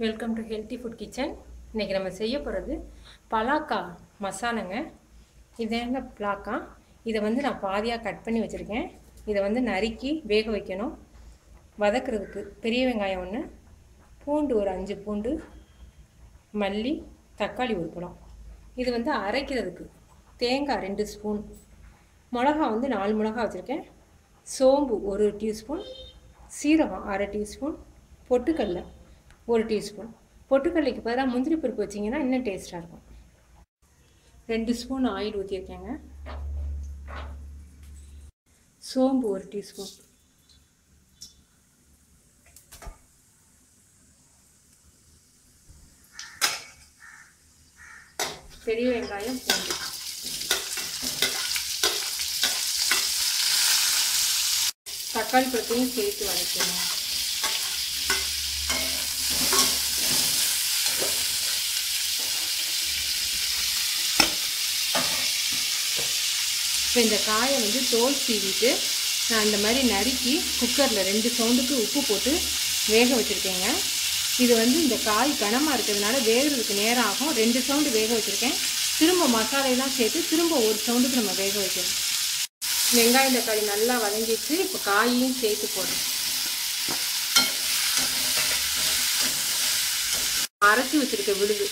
Welcome to healthy food kitchen. இன்றைக்கி நம்ம செய்ய போகிறது பலாக்கா மசாலாங்க. இது என்ன பலாக்கா, இதை வந்து நான் பாதியாக கட் பண்ணி வச்சுருக்கேன். இதை வந்து நறுக்கி வேக வைக்கணும். வதக்கிறதுக்கு பெரிய வெங்காயம் 1, பூண்டு ஒரு 5 பூண்டு, மல்லி, தக்காளி 1 பழம். இது வந்து அரைக்கிறதுக்கு தேங்காய் 2 ஸ்பூன், மிளகா வந்து 4 மிளகா வச்சுருக்கேன், சோம்பு 1 டீஸ்பூன், சீரகம் அரை டீஸ்பூன், பொட்டுக்கடலை 1 டீஸ்பூன். பொட்டுக்கடலைக்கு பதிலாக முந்திரி பருப்பு வச்சிங்கன்னா இன்னும் டேஸ்ட்டாக இருக்கும். 2 ஸ்பூன் ஆயில் ஊற்றிருக்கேங்க. சோம்பு 1 டீஸ்பூன், பெரிய வெங்காயம், பூண்டு, தக்காளி பழத்தையும் சேர்த்து வதக்கணும். இப்போ இந்த காயை வந்து தோல் சீவிட்டு நான் இந்த மாதிரி நறுக்கி குக்கரில் 2 சவுண்டுக்கு உப்பு போட்டு வேக வச்சுருக்கேங்க. இது வந்து இந்த காய் கனமாக இருக்கிறதுனால வேகிறதுக்கு நேரம் ஆகும். 2 சவுண்டு வேக வச்சுருக்கேன். திரும்ப மசாலையெல்லாம் சேர்த்து திரும்ப 1 சவுண்டுக்கு நம்ம வேக வைக்கணும். வெங்காயம் தக்காளி நல்லா வதங்கிட்டு இப்போ காயையும் சேர்த்து போடுறோம். அரைச்சி வச்சுருக்க விழுது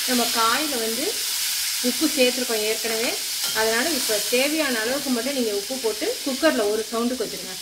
நம்ம காயில் வந்து உப்பு சேர்த்துருக்கோம் ஏற்கனவே. அதனால் இப்போ தேவையான அளவுக்கு மட்டும் நீங்கள் உப்பு போட்டு குக்கரில் 1 சவுண்டுக்கு வச்சுருங்க.